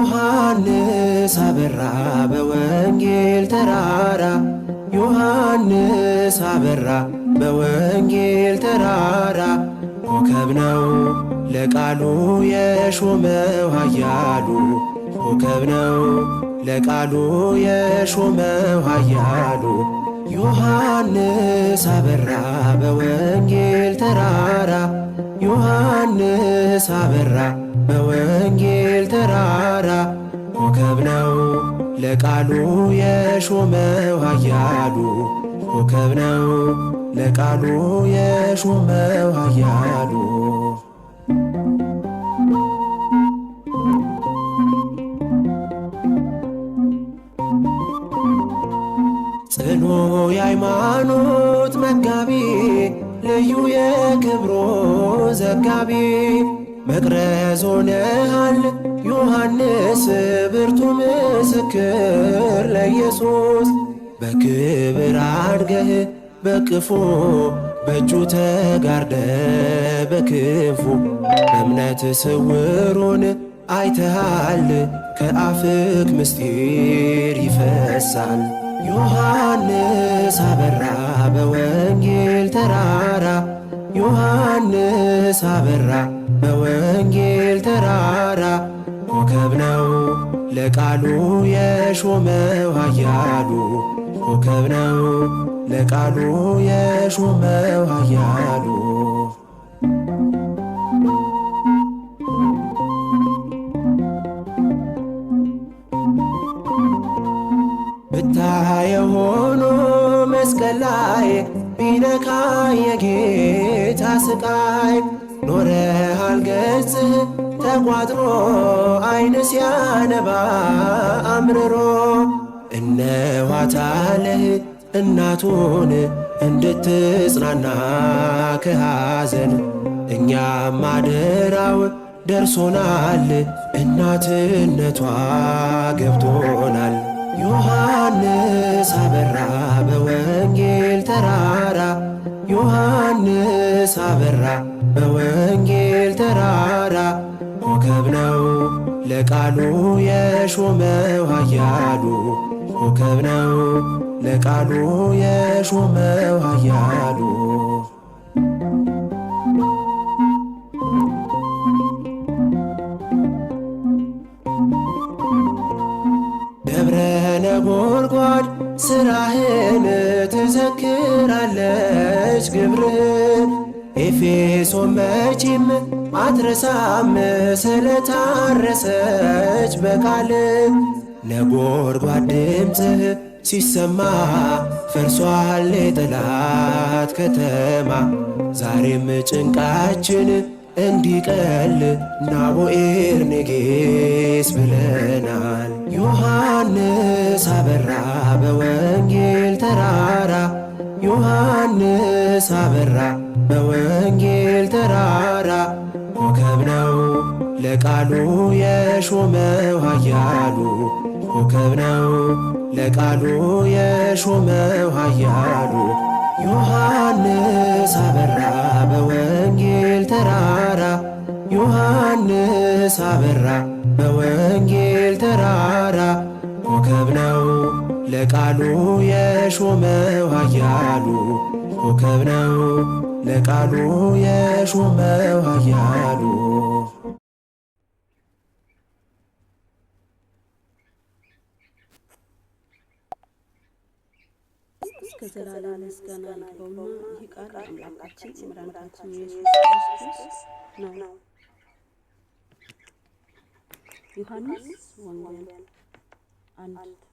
ዮሐንስ አበራ በወንጌል ተራራ ዮሐንስ አበራ በወንጌል ተራራ ኮከብ ነው ለቃሉ የሾመው ኃያሉ ኮከብ ነው ለቃሉ የሾመው ኃያሉ ዮሐንስ አበራ በወንጌል ተራራ ዮሐንስ አበራ በወንጌል ተራራ ኮከብ ነው ለቃሉ የሾመው ኃያሉ ኮከብ ነው ለቃሉ የሾመው ኃያሉ ጽኑ የሃይማኖት መጋቢ ልዩ የክብሩ ዘጋቢ መቅረዝ ሆነሃል ዮሐንስ ብርቱ ምስክር ለኢየሱስ በክብር አድገህ በቅፉ በእጁ ተጋርደ በክንፉ በእምነት ስውሩን አይተሃል ከአፍክ ምስጢር ይፈሳል ዮሐንስ አበራ በወንጌል ተራራ ዮሐንስ አበራ በወንጌል ተራራ ኮከብ ነው ለቃሉ የሾመው ኃያሉ ኮከብ ነው ለቃሉ የሾመው ኃያሉ ብታየው ሆኖ መስቀል ላይ ቢነካ የጌታ ስቃይ ኖረሃል ገጽህ ተቋጥሮ አይን ሲያነባ አምርሮ እነኋታለህ እናቱን እንድትጽናና ከሐዘን እኛም አደራው ደርሶናል እናትነቷ ገብቶናል ዮሐንስ አበራ በወንጌል ተራራ ዮሐንስ አበራ በወንጌል ተራራ ኮከብ ነው ለቃሉ የሾመው ኃያሉ ኮከብ ነው ለቃሉ የሾመው ኃያሉ ደብረ ነጎድጓድ ሥራህን ትዘክራለች ግብርህን ኤፌሶን መቼም አትረሳም ስለታረሰች በቃል ነጎድጓድ ድምፅህ ሲሰማ ፈርሷል የጠላት ከተማ ዛሬም ጭንቃችን እንዲቀል ናቦኤር ኔጌስ ብለናል ዮሐንስ አበራ በወንጌል ተራራ ዮሐንስ አበራ በወንጌል ተራራ ኮከብ ነው ለቃሉ የሾመው ኃያሉ ኮከብ ነው ለቃሉ የሾመው ኃያሉ ዮሐንስ አበራ በወንጌል ተራራ ዮሐንስ አበራ በወንጌል ተራራ ኮከብ ነው ለቃሉ የሾመው ኃያሉ ኮከብ ነው ለቃሉ የሾመው ኃያሉ ከዘላለም ምስጋና ይግባውና ይህ ቃል አምላካችን መድኃኒታችን ኢየሱስ ክርስቶስ ነው። ዮሐንስ ወንጌል 1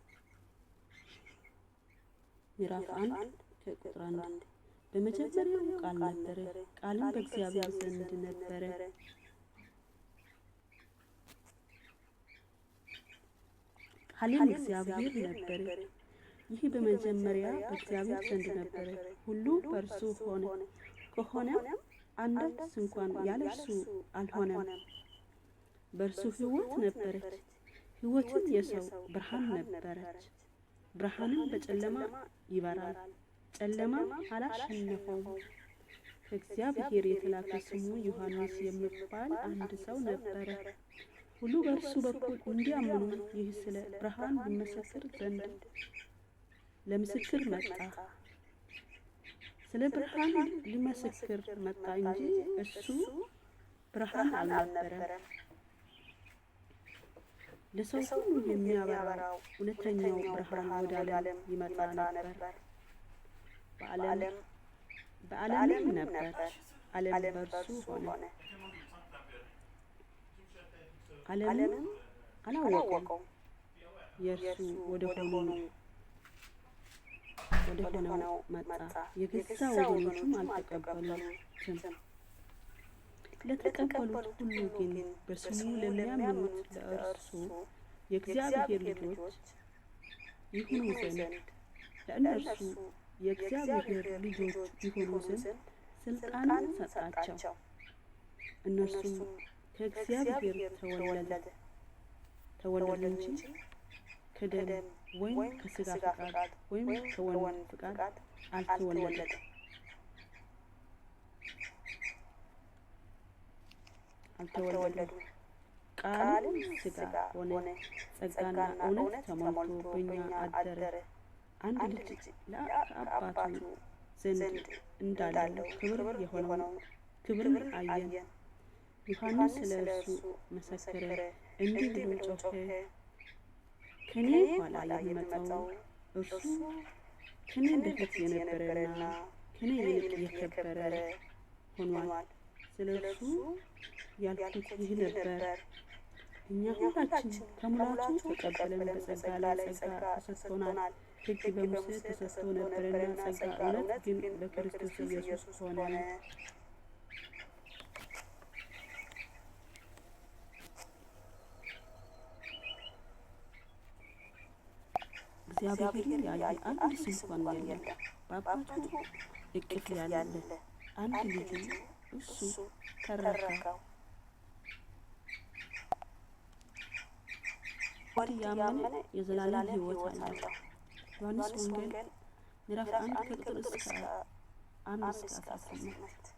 ምዕራፍ 1 ከቁጥር 1 በመጀመሪያው ቃል ነበረ፣ ቃልም በእግዚአብሔር ዘንድ ነበረ፣ ቃልም እግዚአብሔር ነበረ። ይህ በመጀመሪያ በእግዚአብሔር ዘንድ ነበረ። ሁሉ በእርሱ ሆነ፣ ከሆነ አንዳች እንኳን ያለ እርሱ አልሆነም። በእርሱ ሕይወት ነበረች፣ ሕይወትም የሰው ብርሃን ነበረች። ብርሃንም በጨለማ ይበራል፣ ጨለማም አላሸነፈውም። ከእግዚአብሔር የተላከ ስሙ ዮሐንስ የሚባል አንድ ሰው ነበረ። ሁሉ በእርሱ በኩል እንዲያምኑ ይህ ስለ ብርሃን ሊመሰክር ዘንድ ለምስክር መጣ። ስለ ብርሃን ሊመሰክር መጣ እንጂ እርሱ ብርሃን አልነበረም። ለሰው ሁሉ የሚያበራው እውነተኛው ብርሃን ወደ ዓለም ይመጣ ነበር። በዓለምም ነበር፣ ዓለም በእርሱ ሆነ፣ ዓለምም አላወቀውም። የእርሱ ወደ ሆነው መጣ፣ የገዛ ወገኖቹም አልተቀበሉትም። ለተቀበሉት ሁሉ ግን በስሙ ለሚያምኑት ለእርሱ የእግዚአብሔር ልጆች ይሆኑ ዘንድ ለእነርሱ የእግዚአብሔር ልጆች ይሆኑ ዘንድ ስልጣንን ሰጣቸው። እነርሱም ከእግዚአብሔር ተወለዱ እንጂ ከደም ወይም ከሥጋ ፈቃድ ወይም ከወንድ ፈቃድ አልተወለዱም። ቃልም ሥጋ ሆነ፣ ጸጋና እውነት ተሞልቶ በእኛ አደረ። አንድ ልጅ ከአባቱ ዘንድ እንዳለው ክብር የሆነውን ክብርን አየን። ዮሐንስ ስለ እርሱ መሰከረ፣ እንዲህ ብሎ ጮኸ፣ ከኔ ኋላ የሚመጣው እርሱ ከኔ በፊት የነበረና ከኔ ይልቅ የከበረ ሆኗል። ስለ እርሱ ያልኩት ይህ ነበር። እኛ ሁላችን ከሙላቱ ተቀበለን በጸጋ ላይ ጸጋ ተሰጥቶናል። ሕግ በሙሴ ተሰጥቶ ነበርና ጸጋ እውነት ግን በክርስቶስ ኢየሱስ ሆነ። እግዚአብሔርን ያየ አንድ ስንኳን የለም። በአባቱ እቅፍ ያለ አንድ ልጁ እሱ ተረከው። ወዲህ ያመነ የዘላለም ሕይወት አለው። ዮሐንስ ወንጌል ምዕራፍ 1 ከቁጥር 1 እስከ 18